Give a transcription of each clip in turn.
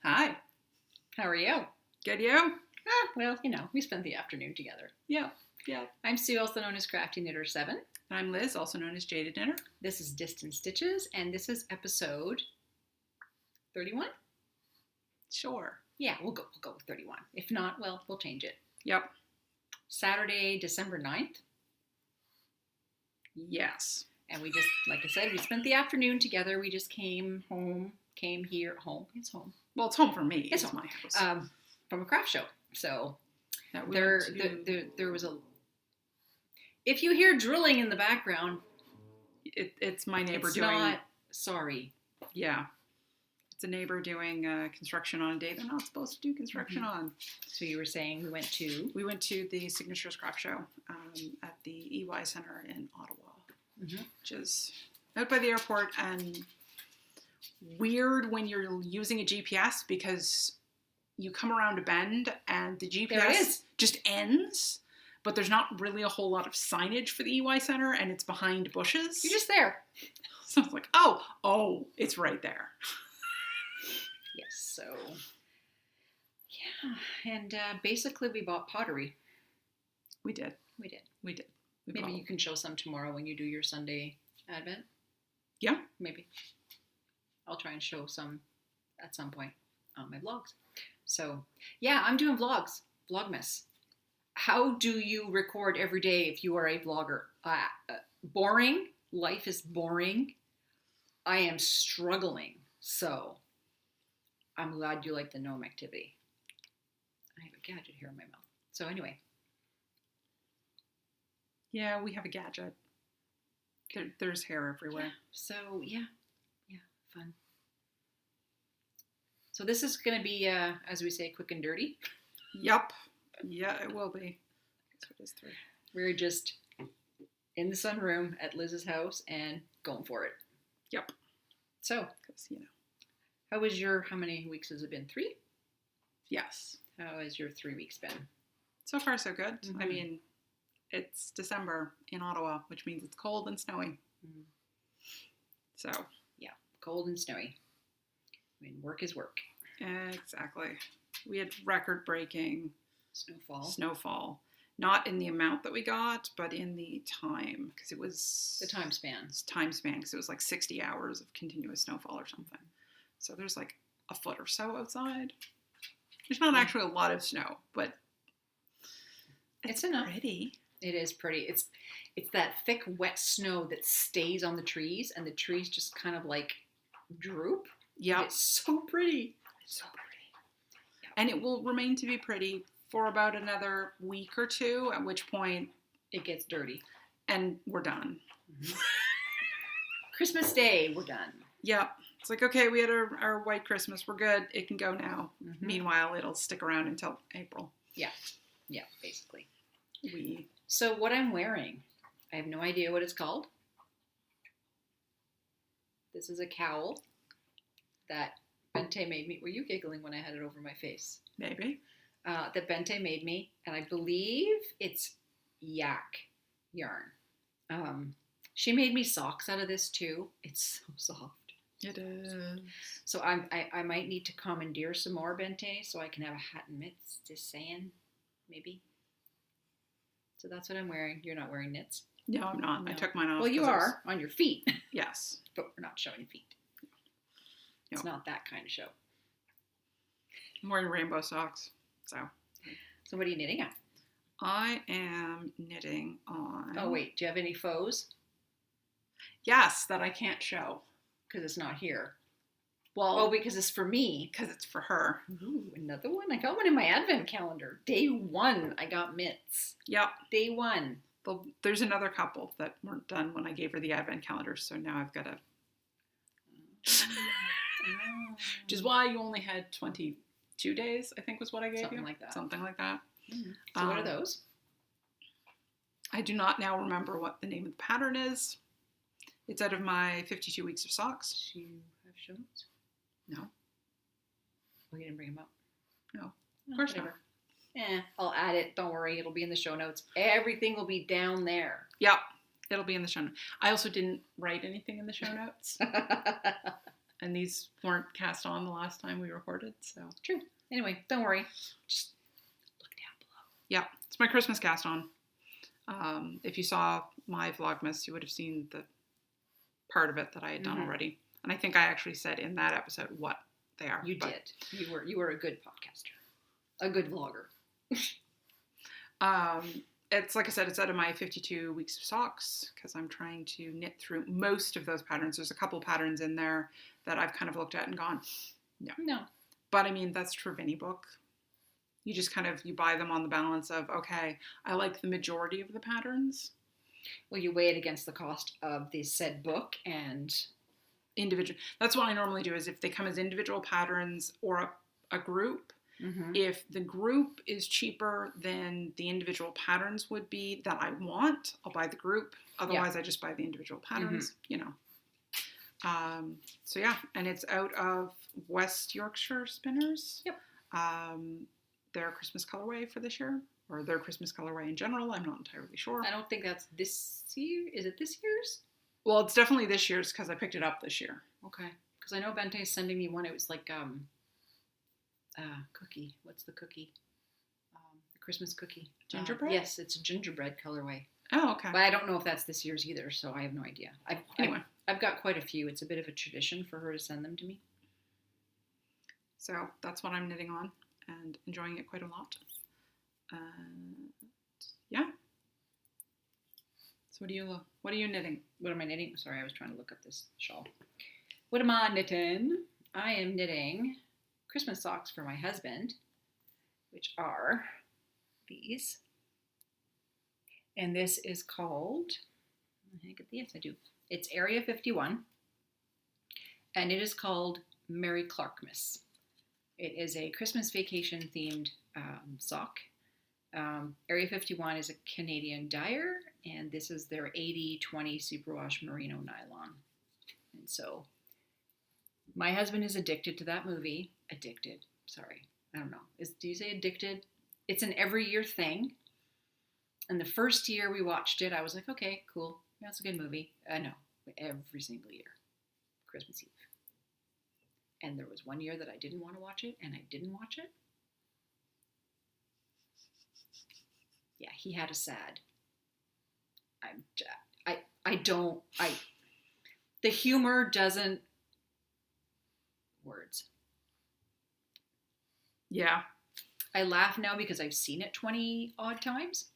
Hi. How are you? Good, you? Well, we spent the afternoon together. Yeah. I'm Sue, also known as Crafty Knitter 7. And I'm Liz, also known as Jaded Knitter. This is Distant Stitches, and this is episode 31? Sure. Yeah, we'll go with 31. If not, well, we'll change it. Yep. Saturday, December 9th. Yes. And we just, like I said, we spent the afternoon together. We just came here. Home. It's home. Well, it's home for me. It's my house. From a craft show. So Yeah, there was a... If you hear drilling in the background... It's my neighbor Sorry. Yeah. It's a neighbor doing construction on a day they're not supposed to do construction on. So you were saying we went to the Signatures Craft Show at the EY Center in Ottawa, which is out by the airport, and weird when you're using a GPS because you come around a bend and the GPS just ends, but there's not really a whole lot of signage for the EY Center, and it's behind bushes. You're just there. So it's like, oh, it's right there. Yes, so, yeah, and basically we bought pottery. We did. Maybe you can show some tomorrow when you do your Sunday Advent. Yeah. Maybe. I'll try and show some at some point on my vlogs. So, yeah, I'm doing vlogs. Vlogmas. How do you record every day if you are a vlogger? Boring. Life is boring. I am struggling. So, I'm glad you like the gnome activity. I have a gadget here in my mouth. So anyway. Yeah, we have a gadget. There's hair everywhere. Yeah. So, yeah, fun. So this is going to be, as we say, quick and dirty. Yup. Yeah, it will be. That's what it is. We're just in the sunroom at Liz's house and going for it. Yep. So, how many weeks has it been? 3? Yes. How has your 3 weeks been? So far, so good. Mm-hmm. I mean, it's December in Ottawa, which means it's cold and snowy. Mm-hmm. So. Yeah, cold and snowy. I mean, work is work. Exactly. We had record-breaking snowfall. Not in the amount that we got, but in the time, because it was... The time span. Because it was like 60 hours of continuous snowfall or something. So there's like a foot or so outside. There's not actually a lot of snow, but it's enough. Pretty. It is pretty. It's that thick, wet snow that stays on the trees, and the trees just kind of like droop. Yeah. It's so pretty. Yep. And it will remain to be pretty for about another week or two, at which point it gets dirty. And we're done. Mm-hmm. Christmas Day, we're done. Yep. It's like, okay, we had our white Christmas. We're good. It can go now. Mm-hmm. Meanwhile, it'll stick around until April. Yeah, basically. We So what I'm wearing, I have no idea what it's called. This is a cowl that Bente made me. Were you giggling when I had it over my face? Maybe. That Bente made me, and I believe it's yak yarn. She made me socks out of this too. It's so soft. It is. So I might need to commandeer some more Bente so I can have a hat and mitts. Just saying, maybe. So that's what I'm wearing. You're not wearing knits? No, I'm not. No. I took mine off. Well, you are on your feet. Yes. But we're not showing feet. No. It's not that kind of show. I'm wearing rainbow socks. So what are you knitting on? I am knitting on... Oh, wait. Do you have any faux? Yes, that I can't show. Because it's not here. Well, because it's for me. Because it's for her. Ooh, another one? I got one in my advent calendar. Day 1, I got mitts. Yep. Day 1. Well, there's another couple that weren't done when I gave her the advent calendar, so now I've got to... Which is why you only had 22 days, I think was what I gave you. Something like that. Mm-hmm. So what are those? I do not now remember what the name of the pattern is. It's out of my 52 weeks of socks. Do you have show notes? No. Oh, you didn't bring them up? No. Of course not. I'll add it. Don't worry. It'll be in the show notes. Everything will be down there. Yep. It'll be in the show notes. I also didn't write anything in the show notes. And these weren't cast on the last time we recorded, so. True. Anyway, don't worry. Just look down below. Yeah, it's my Christmas cast on. If you saw my Vlogmas, you would have seen the part of it that I had done already. And I think I actually said in that episode what they are. You did. You were a good podcaster. A good vlogger. It's like I said, it's out of my 52 weeks of socks because I'm trying to knit through most of those patterns. There's a couple patterns in there that I've kind of looked at and gone, no. But I mean, that's true of any book. You just you buy them on the balance of, okay, I like the majority of the patterns. Well, you weigh it against the cost of the said book and individual. That's what I normally do is if they come as individual patterns or a group, if the group is cheaper than the individual patterns would be that I want, I'll buy the group. Otherwise, I just buy the individual patterns, So yeah, and it's out of West Yorkshire Spinners. Yep. Their Christmas colorway for this year, or their Christmas colorway in general. I'm not entirely sure. I don't think that's this year. Is it this year's? Well, it's definitely this year's because I picked it up this year. Okay. Because I know Bente is sending me one. It was like cookie. What's the cookie? The Christmas cookie. Gingerbread? Yes, it's a gingerbread colorway. Oh, okay. But I don't know if that's this year's either, so I have no idea. I've got quite a few. It's a bit of a tradition for her to send them to me. So that's what I'm knitting on and enjoying it quite a lot. Yeah. So what are you knitting? What am I knitting? Sorry, I was trying to look up this shawl. What am I knitting? I am knitting Christmas socks for my husband, which are these. And this is called, yes, I do. It's Area 51, and it is called Merry Clarkmas. It is a Christmas vacation themed sock. Area 51 is a Canadian dyer, and this is their 80-20 superwash merino nylon. And so my husband is addicted to that movie. Addicted. Sorry. I don't know. Do you say addicted? It's an every year thing. And the first year we watched it, I was like, okay, cool. That's a good movie. No, every single year. Christmas Eve. And there was one year that I didn't want to watch it, and I didn't watch it. Yeah, he had a sad. The humor doesn't, words. Yeah. I laugh now because I've seen it 20 odd times.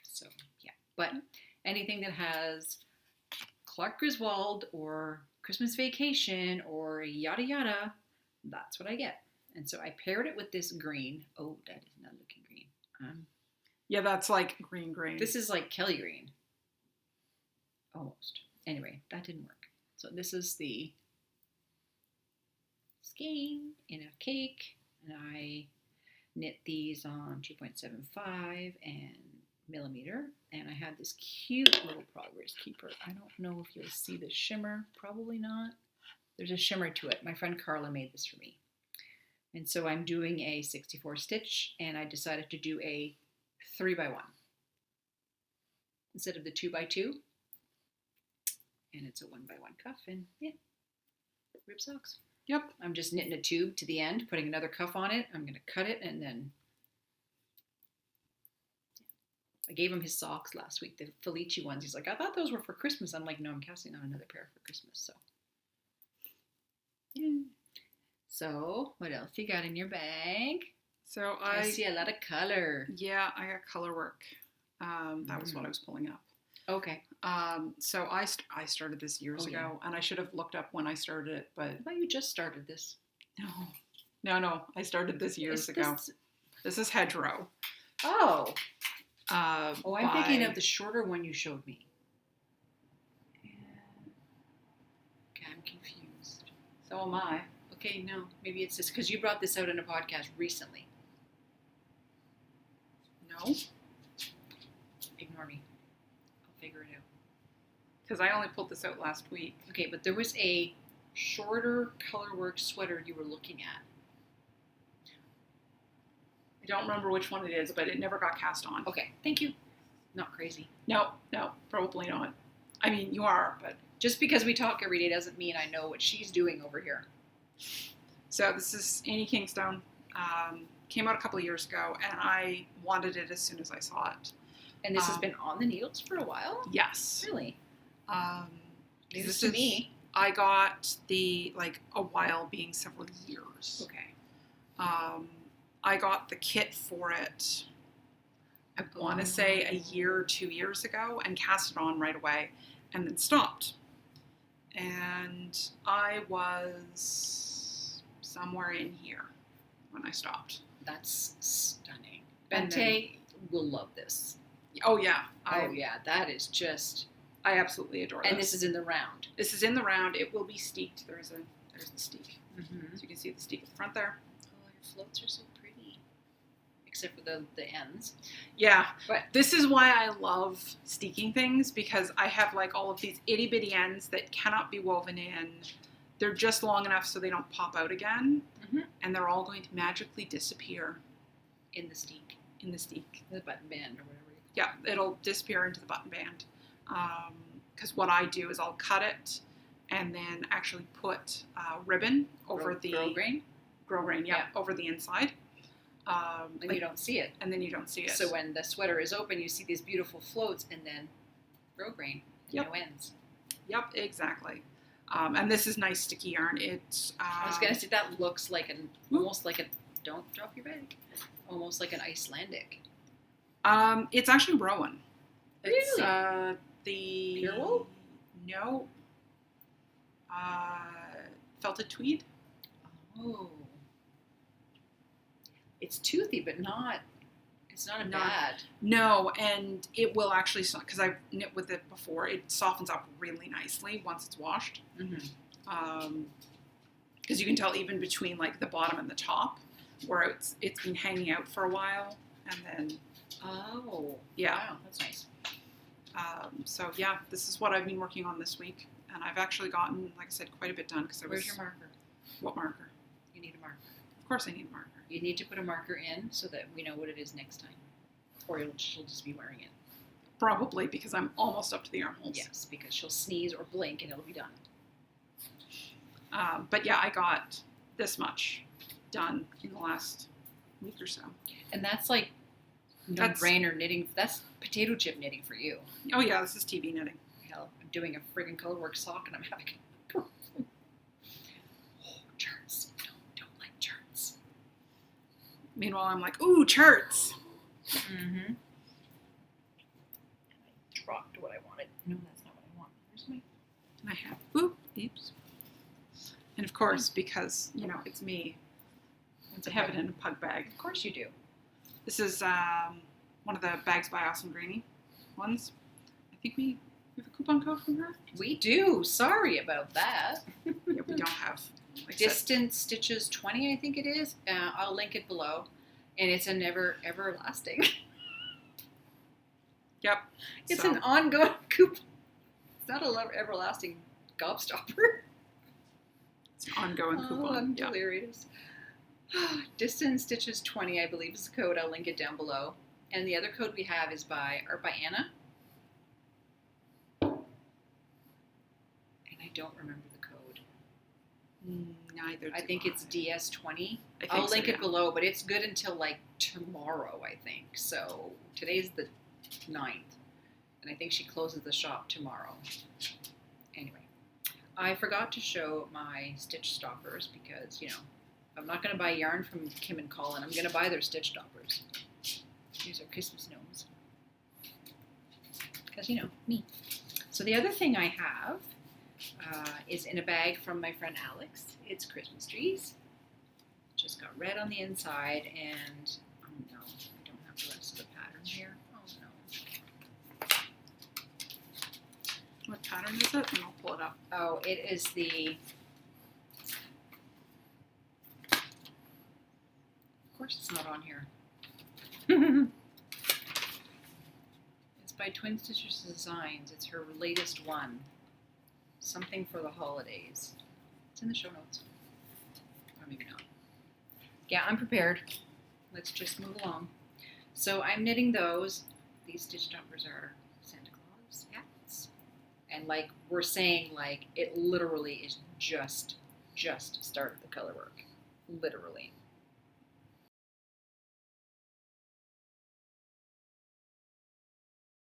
So, yeah. But anything that has Clark Griswold or Christmas Vacation or yada yada, that's what I get. And so I paired it with this green. Oh, that is not looking green. Yeah, that's like green. This is like Kelly green. Almost. Anyway, that didn't work. So this is the skein in a cake. And I knit these on 2.75 and millimeter. And I had this cute little progress keeper. I don't know if you'll see the shimmer. Probably not. There's a shimmer to it. My friend Carla made this for me. And so I'm doing a 64 stitch, and I decided to do a 3x1 instead of the 2x2. And it's a 1x1 cuff, and yeah, rib socks. Yep. I'm just knitting a tube to the end, putting another cuff on it. I'm going to cut it, and then I gave him his socks last week, the Felici ones. He's like, I thought those were for Christmas. I'm like, no, I'm casting on another pair for Christmas. So, yeah. So, what else you got in your bag? So I see a lot of color. Yeah, I got color work. That was what I was pulling up. Okay. So I started this years ago, and I should have looked up when I started it, but... I thought you just started this. No. I started this years ago. This is Hedgerow. Oh. I'm thinking of the shorter one you showed me. Okay, I'm confused. So am I. Okay, no. Maybe it's just because you brought this out in a podcast recently. No. Ignore me. I'll figure it out. Because I only pulled this out last week. Okay, but there was a shorter colorwork sweater you were looking at. I don't remember which one it is, but it never got cast on. Okay, thank you. Not crazy. No, probably not. I mean, you are, but... Just because we talk every day doesn't mean I know what she's doing over here. So this is Annie Kingstone. Came out a couple of years ago, and I wanted it as soon as I saw it. And this has been on the needles for a while? Yes. Really? This to me. I got a while being several years. Okay. I got the kit for it, I want to say a year or 2 years ago, and cast it on right away, and then stopped. And I was somewhere in here when I stopped. That's stunning. Bente will love this. Oh yeah. That is just... I absolutely adore this. And this is in the round. This is in the round. It will be steeked. There's the steek. Mm-hmm. So you can see the steek at the front there. Oh, your floats are so pretty. Except for the ends. Yeah. But this is why I love steeking things, because I have all of these itty bitty ends that cannot be woven in. They're just long enough so they don't pop out again. Mm-hmm. And they're all going to magically disappear. In the steek. In the steek. The button band or whatever. Yeah, it'll disappear into the button band. Because what I do is I'll cut it and then actually put ribbon over the grosgrain, over the inside. And you don't see it. And then you don't see it. So when the sweater is open, you see these beautiful floats and then grosgrain and no ends. Yep, exactly. And this is nice sticky yarn. It's. I was gonna say that looks like almost like a. Don't drop your bag. Almost like an Icelandic. It's actually Rowan. It's, Really? The pure wool? No. Felted tweed. Oh. It's toothy, but not. It's not bad. No, and it will actually, because I've knit with it before, it softens up really nicely once it's washed. Mm-hmm. Because you can tell even between the bottom and the top, where it's been hanging out for a while, and then. Oh. Yeah. Wow, that's nice. So yeah, this is what I've been working on this week, and I've actually gotten, like I said, quite a bit done. Where's your marker? What marker? You need a marker. Of course I need a marker. You need to put a marker in so that we know what it is next time. Or she'll just be wearing it. Probably, because I'm almost up to the armholes. Yes, because she'll sneeze or blink and it'll be done. But yeah, I got this much done in the last week or so. And that's no-brainer knitting. That's potato chip knitting for you. Oh yeah, this is TV knitting. Hell, I'm doing a friggin' colorwork sock and I'm having a problem. Oh, charts. Don't like charts. Meanwhile, I'm like, ooh, charts. Mm-hmm. I dropped what I wanted. No, that's not what I want. Where's my... I have, oops. And of course, because, it's me, I have it in a pug bag. Of course you do. This is one of the Bags by Awesome Greenie ones. I think we have a coupon code from her. We do. Sorry about that. Yeah, we don't have. Distance Stitches 20, I think it is. I'll link it below. And it's an everlasting. Yep. It's an ongoing coupon. It's not an everlasting gobstopper. It's an ongoing coupon. I'm delirious. Distance Stitches 20, I believe, is the code. I'll link it down below. And the other code we have is by Anna. And I don't remember the code. Neither. I think it's DS20. I'll link it below, but it's good until tomorrow, I think. So today's the 9th. And I think she closes the shop tomorrow. Anyway, I forgot to show my stitch stoppers because, I'm not going to buy yarn from Kim and Colin. I'm going to buy their stitch stoppers. These are Christmas gnomes. Because, me. So the other thing I have is in a bag from my friend Alex. It's Christmas trees. Just got red on the inside, and oh no, I don't have the rest of the pattern here. Oh no. What pattern is it? And I'll pull it up. Oh, it is the... Of course it's not on here. It's by Twin Stitchers Designs. It's her latest one. Something for the holidays. It's in the show notes. Or maybe not. Yeah, I'm prepared. Let's just move along. So I'm knitting those. These stitch stoppers are Santa Claus hats. And like we're saying, like it literally is just started the color work. Literally.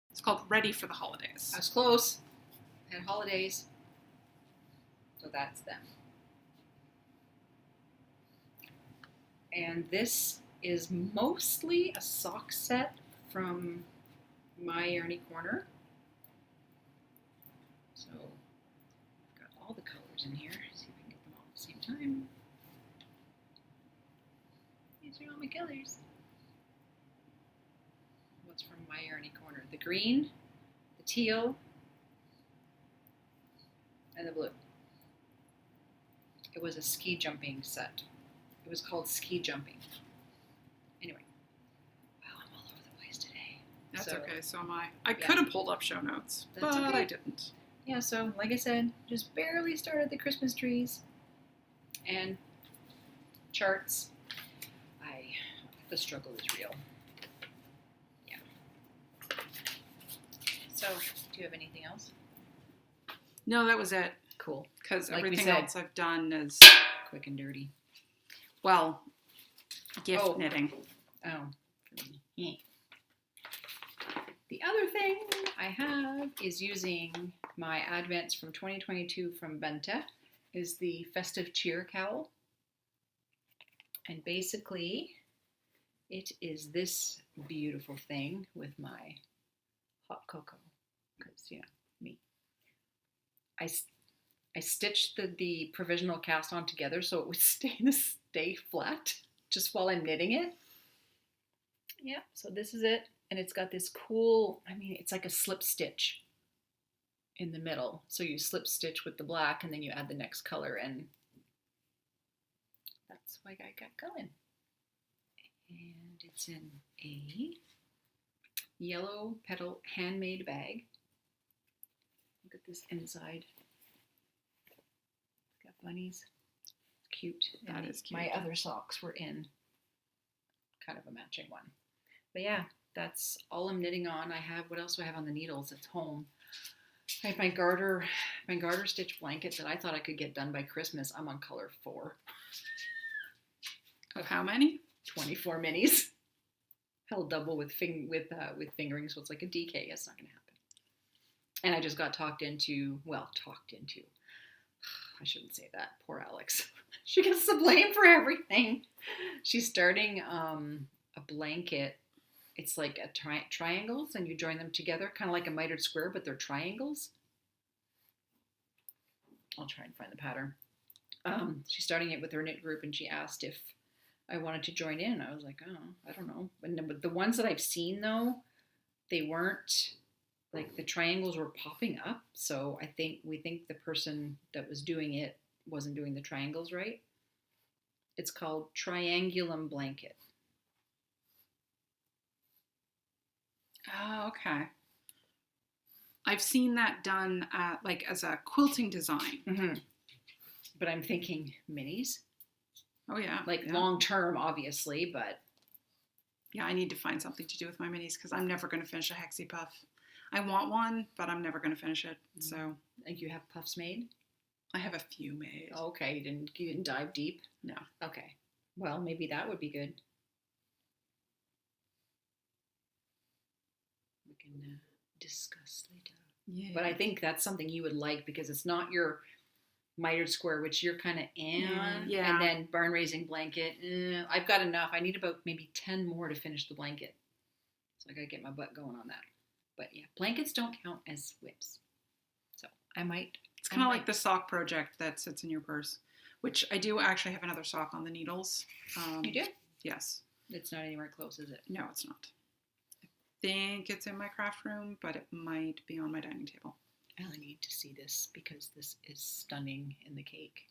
It's called Ready for the Holidays. I was close. I had holidays. So that's them. And this is mostly a sock set from my Arnie Corner. So I've got all the colors in here. See if I can get them all at the same time. These are all my colors. What's from my Arnie Corner? The green, the teal, and the blue. It was a ski jumping set. It was called Ski Jumping. Anyway. Wow, I'm all over the place today. That's okay, so am I. I could have pulled up show notes, That's but okay. I didn't. Yeah, so like I said, just barely started the Christmas trees and charts. The struggle is real. Yeah. So, do you have anything else? No, that was it. Cool. Because Like we everything said. else I've done is, Quick and dirty. well, gift knitting. Oh. Yeah. The other thing I have is using my Advents from 2022 from Bente, is the Festive Cheer Cowl. And basically, it is this beautiful thing with my hot cocoa. Because, you know, me. I stitched the provisional cast on together so it would stay flat just while I'm knitting it. Yeah, so this is it. And it's got this cool, I mean, it's like a slip stitch in the middle. So you slip stitch with the black and then you add the next color and that's what I got going. And it's in a yellow petal handmade bag. Look at this inside. It's got bunnies. It's cute. That is cute. My other socks were in kind of a matching one. But yeah, that's all I'm knitting on. I have, what else do I have on the needles? It's home. I have my garter stitch blanket that I thought I could get done by Christmas. I'm on color 4. Of how many? 24 minis. Held double with fingering, so it's like a DK. It's not going to happen. And I just got talked into. I shouldn't say that. Poor Alex. She gets the blame for everything. She's starting a blanket. It's like a triangles, and you join them together, kind of like a mitered square, but they're triangles. I'll try and find the pattern. She's starting it with her knit group, and she asked if I wanted to join in. I was like, oh, I don't know. But the ones that I've seen, though, they weren't, like, the triangles were popping up. So we think the person that was doing it wasn't doing the triangles right. It's called Triangulum Blanket. Oh, okay. I've seen that done like as a quilting design. Mm-hmm. But I'm thinking minis. Oh, yeah. Like long term, obviously, but. Yeah, I need to find something to do with my minis because I'm never going to finish a Hexie Puff. I want one, but I'm never going to finish it. So. Like you have puffs made? I have a few made. Okay, you didn't dive deep? No. Okay. Well, maybe that would be good. We can discuss later. Yeah. But I think that's something you would like because it's not your mitered square, which you're kind of on. Yeah. And then barn raising blanket. I've got enough. I need about maybe 10 more to finish the blanket. So I got to get my butt going on that. But yeah, blankets don't count as whips. So I might. It's kind of like the sock project that sits in your purse, which I do actually have another sock on the needles. You do? Yes. It's not anywhere close, is it? No, it's not. I think it's in my craft room, but it might be on my dining table. I need to see this because this is stunning in the cake.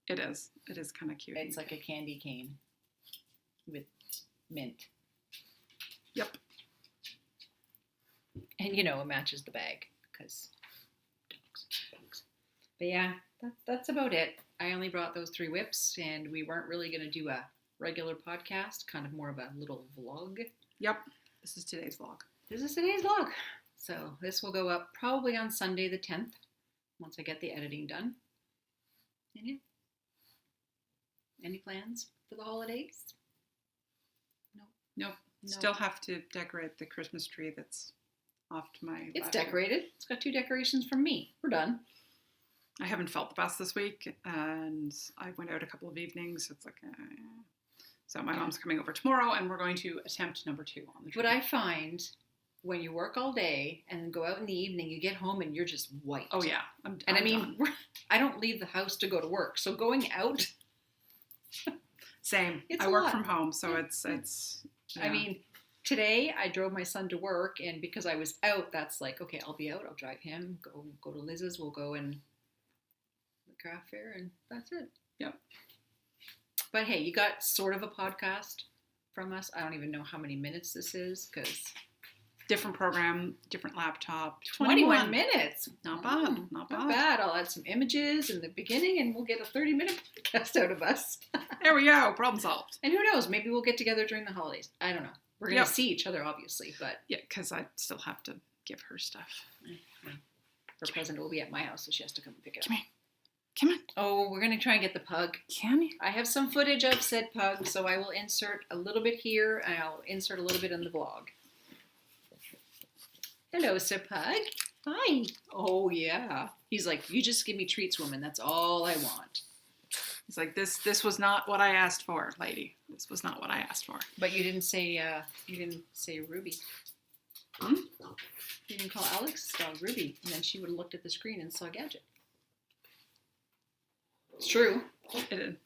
It is. It is kind of cute. It's like a candy cane with mint. Yep. And it matches the bag because dogs. But yeah, that's about it. I only brought those 3 whips and we weren't really going to do a regular podcast, kind of more of a little vlog. Yep. This is today's vlog. This is today's vlog. So this will go up probably on Sunday the 10th, once I get the editing done. And yeah. Any plans for the holidays? Nope. No. Still have to decorate the Christmas tree that's off to my It's left. decorated. It's got 2 decorations from me. We're done. I haven't felt the best this week, and I went out a couple of evenings. It's like, so my mom's coming over tomorrow, and we're going to attempt number 2 on the tree. But I find when you work all day and then go out in the evening, you get home and you're just wiped. Oh yeah, I'm I mean, done. I don't leave the house to go to work, so going out. Same. It's I a work lot. from home, so it's. I mean, today I drove my son to work, and because I was out, that's like, okay, I'll be out. I'll drive him. Go to Liz's. We'll go and the craft fair, and that's it. Yep. But hey, you got sort of a podcast from us. I don't even know how many minutes this is because different program, different laptop. 21 minutes. Not bad. Not bad. Not bad. I'll add some images in the beginning, and we'll get a 30-minute podcast out of us. There we go. Problem solved. And who knows? Maybe we'll get together during the holidays. I don't know. We're going to see each other, obviously, but Yeah, because I still have to give her stuff. her present will be at my house, so she has to come and pick it up. Come here. Come on. Oh, we're going to try and get the pug. Can you? I have some footage of said pug, so I will insert a little bit here, and I'll insert a little bit in the vlog. Hello, Sir Pug. Hi. Oh, yeah. He's like, you just give me treats, woman. That's all I want. He's like, this was not what I asked for, lady. This was not what I asked for. But you didn't say Ruby. Hmm? You didn't call Alex's dog Ruby, and then she would have looked at the screen and saw Gadget. It's true. It is.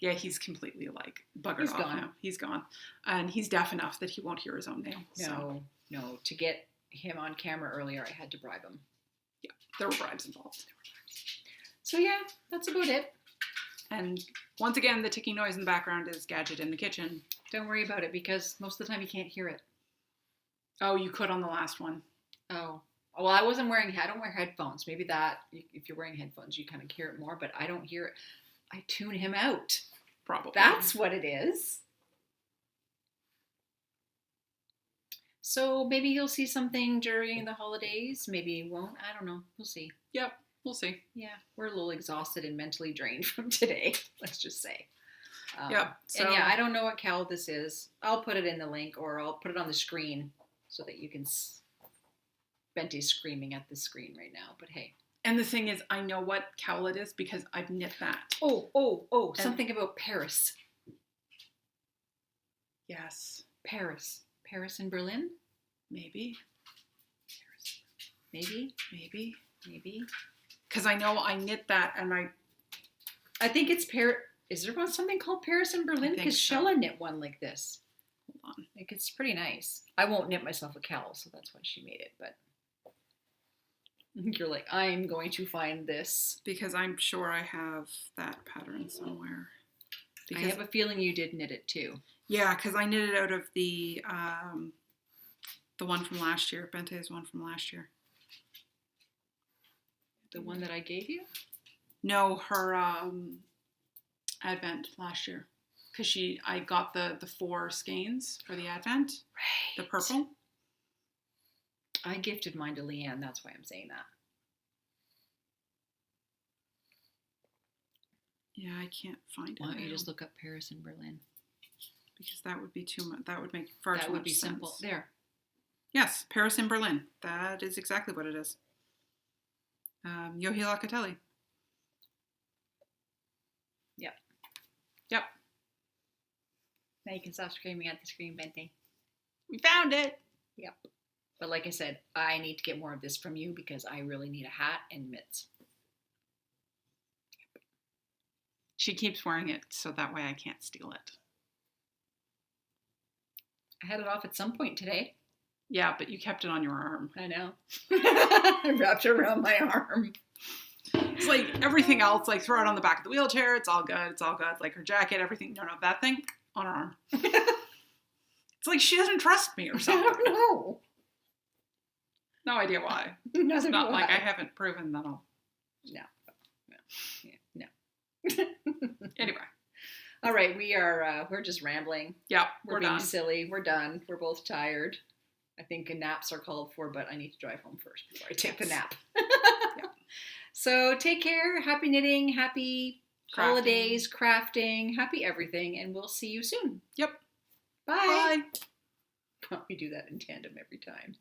Yeah, he's completely like buggered He's off gone. now. He's gone. And he's deaf enough that he won't hear his own name. So. No. To get him on camera earlier, I had to bribe him. Yeah, there were bribes involved. So yeah, that's about it. And once again, the ticking noise in the background is Gadget in the kitchen. Don't worry about it because most of the time you can't hear it. Oh, you could on the last one. Oh. Well, I don't wear headphones. Maybe that, if you're wearing headphones, you kind of hear it more, but I don't hear it. I tune him out. Probably. That's what it is. So maybe you'll see something during the holidays. Maybe you won't. I don't know. We'll see. Yep, we'll see. Yeah, we're a little exhausted and mentally drained from today. Let's just say. Yep. So, And yeah, I don't know what cow this is. I'll put it in the link, or I'll put it on the screen so that you can. Bente's screaming at the screen right now, but hey. And the thing is, I know what cowl it is because I've knit that. Oh! Something about Paris. Yes. Paris in Berlin. Maybe. Maybe. Because I know I knit that and I think it's Is there something called Paris in Berlin? think Because so. Shella knit one like this. Hold on. Like, it's pretty nice. I won't knit myself a cowl, so that's why she made it. But you're like, I'm going to find this. Because I'm sure I have that pattern somewhere. I have a feeling you did knit it too. Yeah, because I knit it out of the one from last year. Bente's one from last year. The one that I gave you? No, her Advent last year. Because I got the 4 skeins for the Advent. Right. The purple. I gifted mine to Leanne. That's why I'm saying that. Yeah, I can't find it. Why don't you now. just look up Paris in Berlin? Because that would be too much. That would make far too much sense. That would be simple. There. Yes, Paris in Berlin. That is exactly what it is. Yohi Locatelli. Yep. Now you can stop screaming at the screen, Bente. We found it. Yep. But like I said, I need to get more of this from you because I really need a hat and mitts. She keeps wearing it, so that way I can't steal it. I had it off at some point today. Yeah, but you kept it on your arm. I know. I wrapped it around my arm. It's like everything else, like throw it on the back of the wheelchair. It's all good. It's all good. Like her jacket, everything. No, that thing on her arm. It's like she doesn't trust me or I something. don't know. No idea why. Neither It's not do like I haven't proven that I'll. No. Anyway. All right, we're just rambling. Yeah, We're we're being done. silly. We're done. We're both tired. I think naps are called for, but I need to drive home first before I take the nap. Yeah. So take care. Happy knitting. Happy holidays, crafting. Happy everything. And we'll see you soon. Yep. Bye. Bye. We do that in tandem every time.